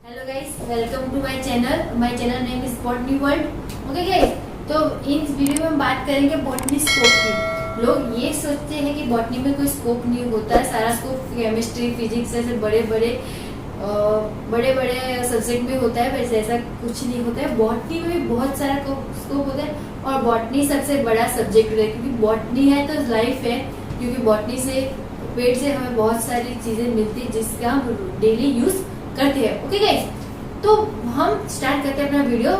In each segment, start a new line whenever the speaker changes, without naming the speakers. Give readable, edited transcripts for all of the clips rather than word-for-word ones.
Hello guys, welcome to my channel. My channel name is botany world. Okay guys, तो इन video में हम बात करेंगे बॉटनी स्कोप की। लोग ये सोचते हैं कि बॉटनी में कोई स्कोप नहीं होता है, सारा स्कोप केमिस्ट्री फिजिक्स ऐसे बड़े बड़े सब्जेक्ट में होता है। वैसे ऐसा कुछ नहीं होता है, बॉटनी में भी बहुत सारा स्कोप होता है और बॉटनी सबसे बड़ा सब्जेक्ट है, क्योंकि बॉटनी है तो लाइफ है। क्योंकि बॉटनी से पेड़ से हमें बहुत सारी चीजें मिलती है जिसका हम डेली यूज करते हैं। ओके गाइस, तो हम स्टार्ट करते हैं अपना वीडियो।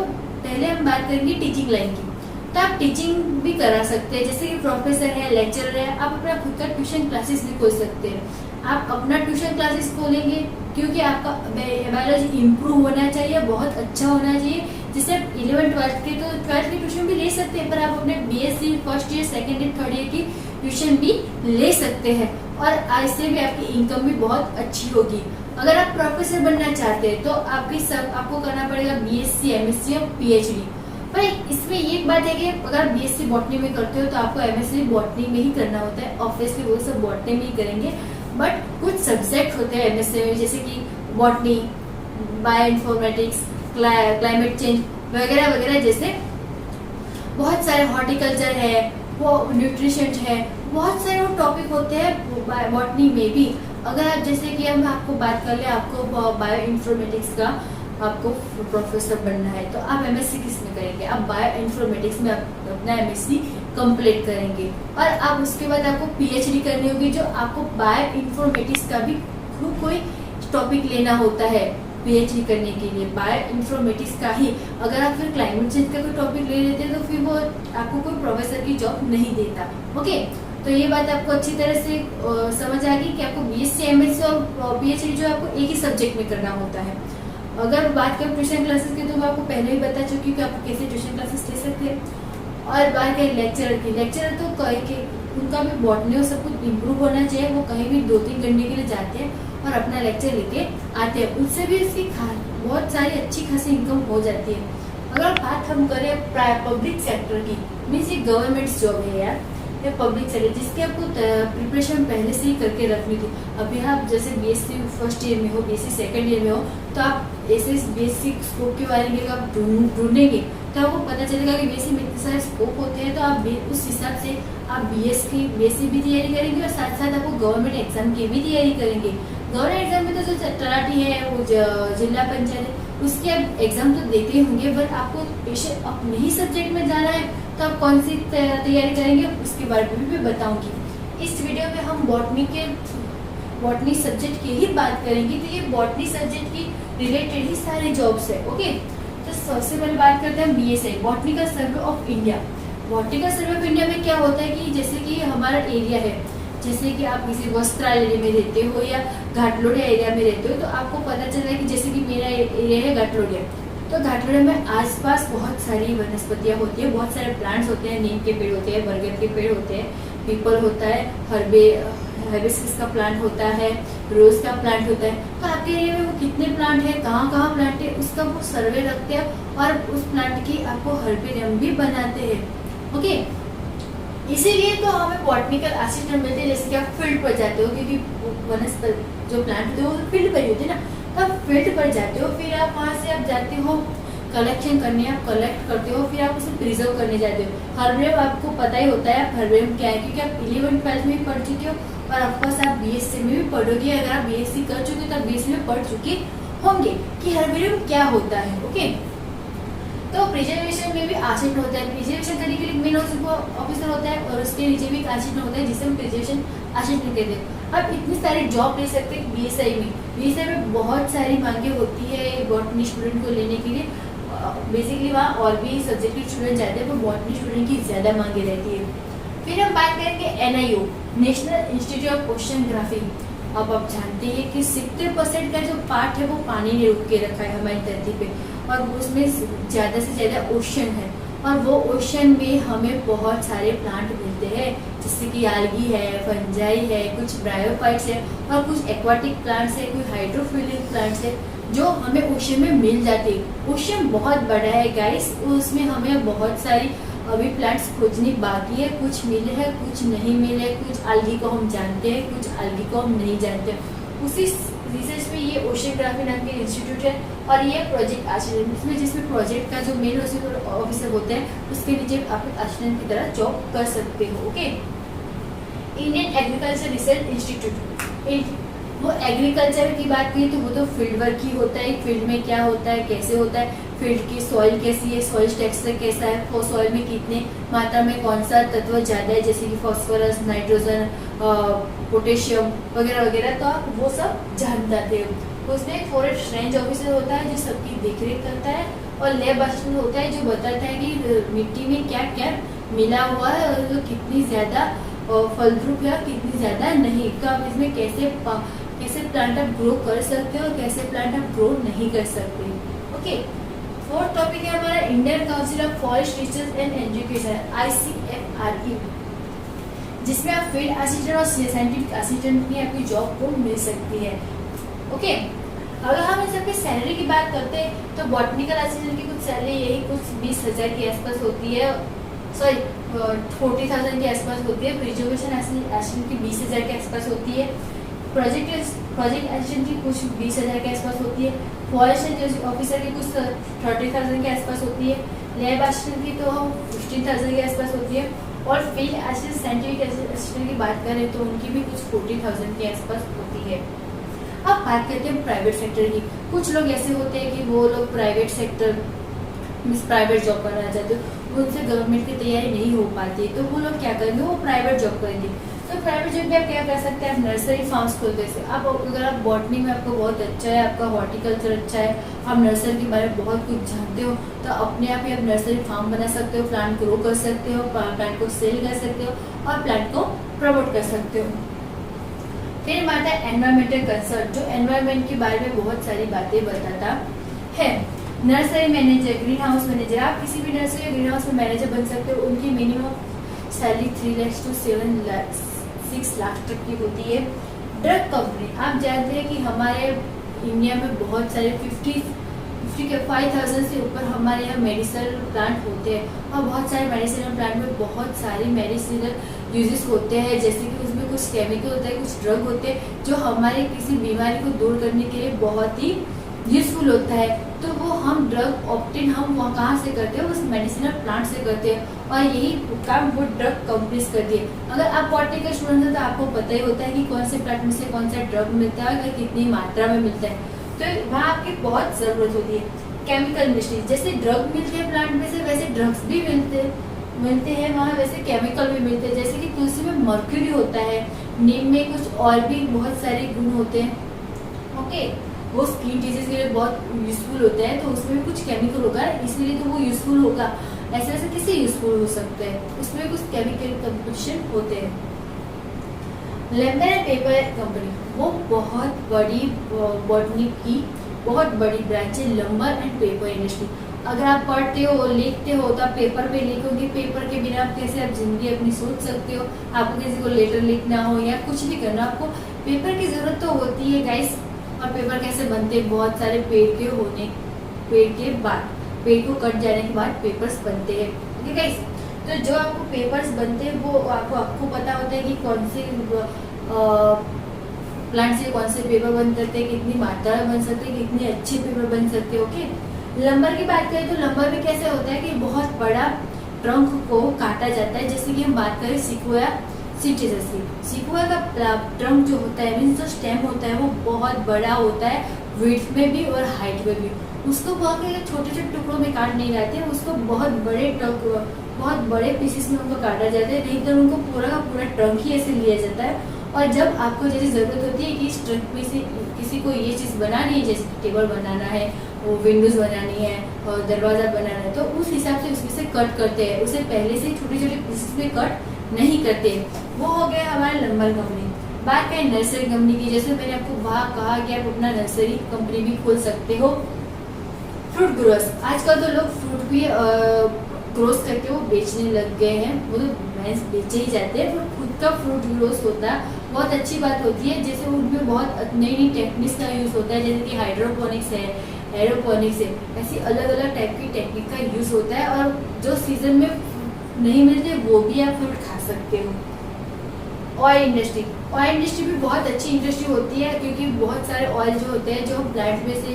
पहले हम बात करेंगे टीचिंग लाइन की। तो आप टीचिंग भी करा सकते हैं, जैसे कि प्रोफेसर है, लेक्चरर है, आप अपना खुद का ट्यूशन क्लासेस भी खोल सकते हैं। आप अपना ट्यूशन क्लासेस खोलेंगे क्योंकि आपका बायोलॉजी इम्प्रूव होना चाहिए, बहुत अच्छा होना चाहिए, जिससे आप 11th-12th के तो 12th की ट्यूशन भी ले सकते हैं, पर आप अपने BSc first year, second year, third year की ट्यूशन भी ले सकते हैं और इससे भी आपकी इनकम भी बहुत अच्छी होगी। अगर आप प्रोफेसर बनना चाहते हैं तो आपको करना पड़ेगा बीएससी, एमएससी और पीएचडी। पर इसमें एक बात है कि अगर आप बीएससी बॉटनी में करते हो तो आपको एमएससी बॉटनी में ही करना होता है। ऑब्वियसली वो सब बॉटनी में ही करेंगे, बट कुछ सब्जेक्ट होते हैं एमएससी में, जैसे कि botany, bio informatics, climate change वगैरह वगैरह, जैसे बहुत सारे हॉर्टिकल्चर है, वो न्यूट्रिशन है, बहुत सारे वो टॉपिक होते हैं बॉटनी में भी। अगर आप जैसे कि हम आपको बात कर ले, आपको बायो इन्फॉर्मेटिक्स का आपको प्रोफेसर बनना है तो आप एमएससी किस में करेंगे? आप बायो इन्फॉर्मेटिक्स में अपना एमएससी कंप्लीट करेंगे और आप उसके बाद आपको पीएचडी करनी होगी, जो आपको बायो इन्फॉर्मेटिक्स का भी कोई टॉपिक लेना होता है पीएचडी करने के लिए, बायो इन्फॉर्मेटिक्स का ही। अगर आप फिर क्लाइमेट चेंज का कोई टॉपिक ले लेते हैं तो फिर वो आपको कोई प्रोफेसर की जॉब नहीं देता। ओके, तो ये बात आपको अच्छी तरह से समझ आ गई कि आपको बीएससी, एमएससी और पीएचडी जो आपको एक ही सब्जेक्ट में करना होता है। अगर बात करें ट्यूशन क्लासेस की, तो मैं आपको पहले ही बता चुकी हूँ कि आप कैसे ट्यूशन क्लासेस ले सकते हैं। और बात करें लेक्चरर की, लेक्चरर तो कहीं के उनका भी बॉटनी और सब कुछ इम्प्रूव होना चाहिए। वो कहीं भी 2-3 घंटे के लिए जाते हैं और अपना लेक्चर लेके आते हैं, उनसे भी उसकी बहुत सारी अच्छी खासी इनकम हो जाती है। अगर बात हम करें पब्लिक सेक्टर की, मीन्स ये गवर्नमेंट जॉब है यार, या पब्लिक सेक्टर जिसकी आपको प्रिपरेशन पहले से ही करके रखनी थी। अभी आप जैसे बीएससी फर्स्ट ईयर में हो, बीएससी सेकंड ईयर में हो, तो आप ऐसे बेसिक स्कोप के बारे में आप ढूंढेंगे तो आपको पता चलेगा कि बीएससी में इतने सारे स्कोप होते हैं। तो आप उस हिसाब से आप बीएससी भी तैयारी करेंगे और साथ साथ आपको गवर्नमेंट एग्जाम की भी तैयारी करेंगे। गवर्नमेंट एग्जाम में तो जो तलाटी है, वो जिला पंचायत है, उसके आप एग्जाम तो देते ही होंगे, बट आपको स्पेशल अपने ही सब्जेक्ट में जाना है तो आप कौन सी तैयारी करेंगे उसके बारे में भी बताऊंगी। इस वीडियो में हम बॉटनी सब्जेक्ट की ही बात करेंगे, तो ये बॉटनी सब्जेक्ट की रिलेटेड ही सारे जॉब्स है। ओके, तो सबसे पहले बात करते हैं BSI, botanical survey of India. Botanical survey of India में क्या होता है कि जैसे कि हमारा एरिया है, जैसे कि आप किसी वस्त्रालय में रहते हो या घाटलोडिया एरिया में रहते हो, तो आपको पता चल रहा है कि जैसे कि मेरा एरिया है घाटलोडिया, तो घाटलोडिया में आसपास बहुत सारी वनस्पतियां होती है, बहुत सारे प्लांट्स होते हैं, नीम के पेड़ होते हैं, बरगद के पेड़ होते हैं, पीपल होता है, हर्बिस्कस का प्लांट होता है, रोज का प्लांट होता है। तो आपके एरिया में वो कितने प्लांट है, कहाँ कहाँ प्लांट है, उसका वो सर्वे रखते हैं और उस प्लांट की आपको हर्बेरियम भी बनाते हैं। ओके, इसीलिए तो हमें बॉटनिकल असिस्टेंट मिलते हैं, जैसे कि आप फील्ड पर जाते हो, क्योंकि वनस्पति जो प्लांट होते हैं वो फील्ड पर ही होते हैं ना, तो आप फील्ड पर जाते हो, फिर आप वहाँ से आप जाते हो कलेक्शन करने, आप कलेक्ट करते हो, फिर आप उसे प्रिजर्व करने जाते हो। हर्बेरियम आपको पता ही होता है हर्बेरियम क्या है, क्योंकि आप 11th-12th में भी पढ़ चुके हो और ऑफकोर्स आप बीएससी में भी पढ़ोगे। अगर आप बीएससी कर चुके तो आप बीएससी में पढ़ चुके होंगे कि हर्बेरियम क्या होता है। ओके, तो प्रिजर्वेशन में भी असिस्टेंट होता है, प्रिजर्वेशन करने के लिए मेन ऑफिसर होता है और उसके नीचे भी एक असिस्टेंट होता है जिसे हम प्रिजर्वेशन असिस्टेंट कहते हैं। आप इतनी सारी जॉब ले सकते हैं बीएसआई में। बीएसआई में बहुत सारी मांगे होती है बॉटनी स्टूडेंट को लेने के लिए। बेसिकली वहाँ और भी सब्जेक्ट के स्टूडेंट जाते हैं, पर बॉटनी स्टूडेंट की ज्यादा मांगे रहती है। फिर हम बात करेंगे NIO, national institute of oceanography. अब आप जानते हैं कि 70% का जो पार्ट है वो पानी ने रोक के रखा है हमारी धरती पे, और उसमें ज्यादा से ज्यादा ओशन है, और वो ओशन में हमें बहुत सारे प्लांट मिलते हैं, जैसे कि आल्गी है, फंजाई है, कुछ ब्रायोफाइट्स है और कुछ एक्वाटिक प्लांट्स है, कुछ हाइड्रोफिलिक प्लांट्स है जो हमें ओशन में मिल जाते हैं। ओशन बहुत बड़ा है गाइस, उसमें हमें बहुत सारी अभी प्लांट्स खोजनी बाकी है, कुछ मिले हैं, कुछ नहीं मिले, कुछ आल्गी को हम जानते हैं, कुछ आल्गी को हम नहीं जानते। उसी रिसर्च में ये ओशियोग्राफी नाम के इंस्टीट्यूट है और ये प्रोजेक्ट असिस्टेंट जिसमें प्रोजेक्ट का जो मेन ऑफिसर होते हैं उसके नीचे आप असिस्टेंट की तरह जॉब कर सकते हो। Okay, Indian agriculture research institute, वो एग्रीकल्चर की बात करें तो वो तो फील्ड वर्क ही होता है, फील्ड में क्या होता है, कैसे होता है, फील्ड की सॉइल कैसी है, सॉइल टेक्सचर कैसा है, वो सॉइल में कितने मात्रा में कौन सा तत्व ज़्यादा है, जैसे कि फॉस्फोरस, नाइट्रोजन, पोटेशियम वगैरह वगैरह, तो आप वो सब जानते हो। उसमें एक फॉरेस्ट रेंज ऑफिसर होता है जो सबकी देखरेख करता है और लैब असिस्टेंट होता है जो बताता है कि मिट्टी में क्या क्या मिला हुआ है और कितनी ज़्यादा फलद्रुप या कितनी ज़्यादा नहीं, तो आप इसमें कैसे प्लांट आप ग्रो कर सकते हो और कैसे प्लांट आप ग्रो नहीं कर सकते। ओके, फोर्थ टॉपिक है हमारा Indian council of forest research and education ICFRE, जिसमें आप फील्ड असिस्टेंट और साइंटिफिक असिस्टेंट की आपकी जॉब को मिल सकती है। ओके, अगर हम इन सबकी सैलरी की बात करते हैं तो बॉटनिकल असिस्टेंट की कुछ सैलरी यही कुछ 20,000 के आसपास होती है, सॉरी 40,000 के आसपास होती है। प्रिजर्वेशन असिस्टेंट की 20,000 के आसपास होती है। प्रोजेक्ट असिस्टेंट की कुछ 20,000 के आसपास होती है। फॉरेस्ट ऑफिसर की कुछ 30,000 के आसपास होती है। लैब असिस्टेंट की तो 15,000 के आसपास होती है और फील्ड असिस्टेंट साइंटिफिक असिस्टेंट की बात करें तो उनकी भी कुछ 40,000 के आसपास होती है। अब बात करते हैं प्राइवेट सेक्टर की। कुछ लोग ऐसे होते हैं कि वो लोग प्राइवेट सेक्टर प्राइवेट जॉब करना चाहते हो, उनसे गवर्नमेंट की तैयारी नहीं हो पाती, तो वो लोग क्या करेंगे, वो प्राइवेट जॉब करेंगे। तो प्राइवेट जॉब में आप क्या कर सकते हैं, आप नर्सरी फार्म्स खोलते हैं। आप अगर आप बॉटनी में आपको बहुत अच्छा है, आपका हॉर्टिकल्चर अच्छा है, आप नर्सरी के बारे में बहुत कुछ जानते हो, तो अपने आप ही आप नर्सरी फार्म बना सकते हो, प्लांट ग्रो कर सकते हो, प्लांट को सेल कर सकते हो और प्लांट को प्रमोट कर सकते हो। फिर आता है एनवायरमेंटल कंसर्न, जो एनवायरमेंट के बारे में बहुत सारी बातें बताता है। Nursery manager, green house manager, आप किसी भी नर्सरी या ग्रीन हाउस में मैनेजर बन सकते हो। उनकी minimum salary 3 lakh to 6 lakh तक की होती है। ड्रग कंपनी, आप जानते हैं कि हमारे इंडिया में बहुत सारे 5,000 से ऊपर हमारे यहाँ मेडिसिनल प्लांट होते हैं और बहुत सारे मेडिसिनल प्लांट में बहुत सारे मेडिसिनल यूजेस होते हैं, जैसे कि उसमें कुछ केमिकल होता है, कुछ ड्रग होते हैं जो हमारे किसी बीमारी को दूर करने के लिए बहुत ही यूजफुल होता है। तो वो हम ड्रग ऑप्टेन हम वहाँ कहाँ से करते हैं, उस मेडिसिनल प्लांट से करते हैं और यही काम वो ड्रग कंपनीज करती है। अगर आप बॉटनी का स्टूडेंट हैं तो आपको पता ही होता है कि कौन से प्लांट में से कौन सा ड्रग मिलता है और कितनी मात्रा में मिलता है, तो वहाँ आपकी बहुत ज़रूरत होती है। केमिकल इंडस्ट्री, जैसे ड्रग मिलते हैं प्लांट में से वैसे ड्रग्स भी मिलते हैं वहाँ, वैसे केमिकल भी मिलते हैं। जैसे कि तुलसी में मर्क्यूरी होता है, नीम में कुछ और भी बहुत सारे गुण होते हैं। ओके, वो स्किन डिजीज के लिए बहुत यूजफुल होता है, तो उसमें भी कुछ केमिकल होगा, इसलिए तो वो यूजफुल होगा। ऐसे ऐसे किसी यूजफुल हो सकते हैं, उसमें कुछ केमिकल कंपोजिशन होते हैं। लैम्बर एंड पेपर कंपनी, वो बहुत बड़ी बॉटनी की बहुत बड़ी ब्रांच है, लैम्बर एंड पेपर इंडस्ट्री। अगर आप पढ़ते हो लिखते हो तो आप पेपर पे लिखोगे, पेपर के बिना आप कैसे आप जिंदगी अपनी सोच सकते हो। आपको किसी को लेटर लिखना हो या कुछ भी करना, आपको पेपर की जरूरत तो होती है गाइस। और पेपर कैसे बनते हैं, बहुत सारे पेड़ को कट जाने के बाद पेपर्स बनते हैं। ओके गाइस, तो जो आपको पेपर्स बनते हैं वो आपको पता होता है कि कौन से प्लांट से कौन से पेपर बन सकते हैं, कितनी मात्रा में बन सकते हैं, कितने अच्छे पेपर बन सकते हैं। ओके, लंबर की बात करें तो लंबर में कैसे होता है कि बहुत बड़ा ट्रंक को काटा जाता है। जैसे कि हम बात करें सिक्वोया सिटीजस की, सिक्वोया का ट्रंक जो होता है मीन्स जो स्टेम होता है वो बहुत बड़ा होता है, विड्थ में भी और हाइट में भी। उसको बहुत छोटे छोटे टुकड़ों में काट नहीं जाते हैं, उसको बहुत बड़े पीसेस में उनको काटा जाता है, नहीं तो उनको पूरा का पूरा ट्रंक ही ऐसे लिया जाता है। और जब आपको जैसे ज़रूरत होती है कि इस ट्रंक में से किसी को ये चीज़ बनानी है, जैसे टेबल बनाना है, वो विंडोज़ बनानी है और दरवाज़ा बनाना है, तो उस हिसाब से उसमें से कट करते हैं, उसे पहले से छोटे छोटे पीसेस में कट नहीं करते। वो हो गया हमारा लंबर कंपनी। बात करें नर्सरी कंपनी की, जैसे मैंने आपको वहाँ कहा कि आप अपना नर्सरी कंपनी भी खोल सकते हो। फ्रूट ग्रोअर्स, आजकल तो लोग फ्रूट भी ग्रोस करके वो बेचने लग गए हैं, वो तो भैंस बेचे ही जाते हैं, पर खुद का फ्रूट ग्रोस होता है बहुत अच्छी बात होती है। जैसे उनमें बहुत नई नई टेक्निक्स का यूज़ होता है, जैसे कि हाइड्रोपोनिक्स है, एरोपोनिक्स है, ऐसी अलग अलग टाइप की टेक्निक का यूज़ होता है और जो सीजन में नहीं मिलते वो भी आप फ्रूट खा सकते हो। ऑयल इंडस्ट्री, ऑयल इंडस्ट्री भी बहुत अच्छी इंडस्ट्री होती है, क्योंकि बहुत सारे ऑयल जो होते हैं जो हम प्लांट में से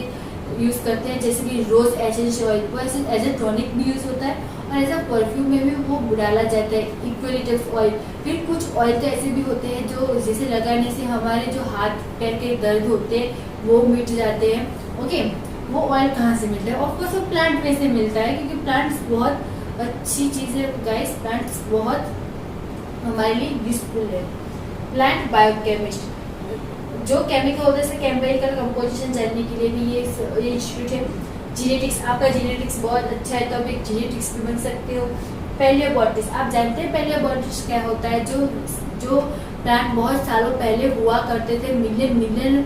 यूज़ करते हैं, जैसे कि रोज एसेंशियल ऑयल, वो एज ए टॉनिक भी यूज़ होता है और एज अ परफ्यूम में भी वो डाला जाता है, इक्वलिटस ऑयल। फिर कुछ ऑयल तो ऐसे भी होते हैं जो जिसे लगाने से हमारे जो हाथ पैर के दर्द होते हैं वो मिट जाते हैं। ओके, वो ऑयल कहाँ से मिलता है? ऑफकोर्स वो प्लांट में से मिलता है, क्योंकि प्लांट्स बहुत अच्छी चीज़ है गाइस, प्लांट्स बहुत हमारे लिए यूजफुल है। प्लांट बायोकेमिस्ट, जो केमिकल होते हैं केमिकल कंपोजिशन जानने के लिए भी ये इंस्टीट्यूट है। जेनेटिक्स, आपका जेनेटिक्स बहुत अच्छा है तो आप एक जेनेटिक्स भी बन सकते हो। पैलियोबॉटनिस्ट, आप जानते हैं पैलियोबॉटनिस्ट क्या होता है? जो प्लांट बहुत सालों पहले हुआ करते थे, मिलियन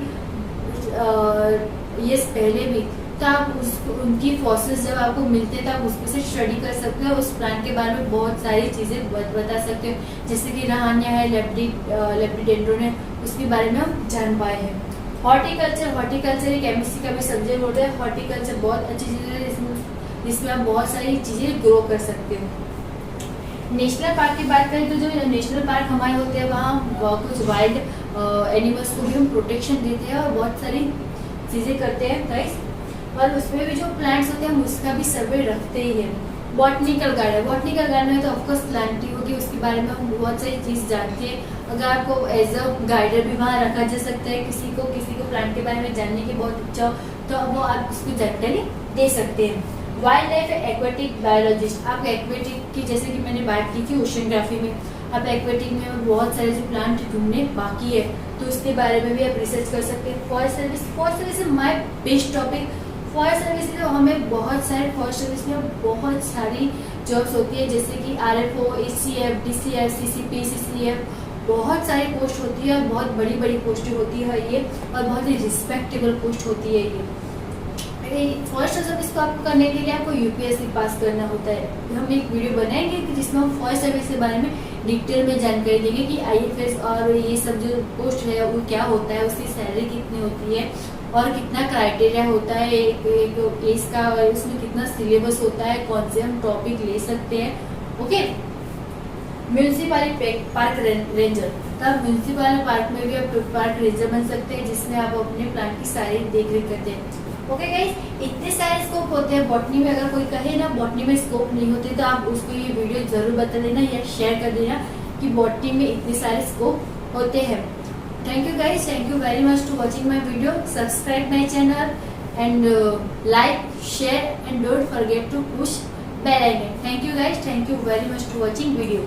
ईयर्स पहले भी, तो आप उनकी फॉसिल्स जब आपको मिलते हैं तो आप उसमें से स्टडी कर सकते हो, उस प्लांट के बारे में बहुत सारी चीज़ें बता सकते हो, जैसे कि रहानिया है, लेपिडोडेंड्रोन है, उसके बारे में हम जान पाए हैं। हॉर्टिकल्चर एक केमिस्ट्री का भी सब्जेक्ट होता है। हॉर्टिकल्चर बहुत अच्छी चीज़ है जिसमें आप बहुत सारी चीज़ें ग्रो कर सकते हो। नेशनल पार्क की बात करें तो जो नेशनल पार्क हमारे होते हैं वहाँ कुछ वाइल्ड एनिमल्स को भी हम प्रोटेक्शन देते हैं और बहुत सारी चीज़ें करते हैं गाइस, और उसमें भी जो प्लांट्स होते हैं हम उसका भी सर्वे रखते ही हैं। बॉटनिकल गार्डन में तो ऑफकोर्स प्लांट ही होगी, उसके बारे में हम बहुत सारी चीज़ जानते हैं। अगर आपको एज अ गाइडर भी वहाँ रखा जा सकता है, किसी को प्लांट के बारे में जानने की बहुत इच्छा हो तो वो आप उसको जानकारी दे सकते हैं। वाइल्ड लाइफ एक्वेटिक बायोलॉजिस्ट, आप एक्वेटिक की जैसे कि मैंने बात की थी ओशियनग्राफी में, आप एक्वेटिक में बहुत सारे जो प्लांट ढूंढने बाकी है तो उसके बारे में भी आप रिसर्च कर सकते हैं। Forest service is my best topic. Forest service में हमें बहुत सारे फॉरेस्ट सर्विस में बहुत सारी जॉब्स होती है, जैसे कि RFO, ACF, DCF, CCP, CCF, बहुत सारी पोस्ट होती है और बहुत बड़ी बड़ी पोस्टें होती है ये, और बहुत ही रिस्पेक्टेबल पोस्ट होती है ये। फॉरेस्ट सर्विस को आपको करने के लिए आपको UPSC पास करना होता है। हम एक वीडियो बनाएंगे कि जिसमें हम फॉरेस्ट सर्विस के बारे में डिटेल में जानकारी देंगे कि IFS और ये सब जो पोस्ट है वो क्या होता है, उसकी सैलरी कितनी होती है और कितना क्राइटेरिया होता है एक एज का, और उसमें कितना सिलेबस होता है, कौन से हम टॉपिक ले सकते हैं। ओके, म्यूनसिपल पार्क रेंजर, तब म्यूनसिपल पार्क में भी आप पार्क रेंजर बन सकते हैं, जिसमें आप अपने प्लांट की सारी देख रेख करते हैं। ओके गाइस, इतने सारे स्कोप होते हैं बॉटनी में। अगर कोई कहे ना बॉटनी में स्कोप नहीं होते तो आप उसको ये वीडियो जरूर बता देना या शेयर कर देना कि बॉटनी में इतने सारे स्कोप होते हैं। Thank you guys, thank you very much to watching my video. Subscribe my channel and like, share and don't forget to push bell icon. Thank you guys, thank you very much to watching video.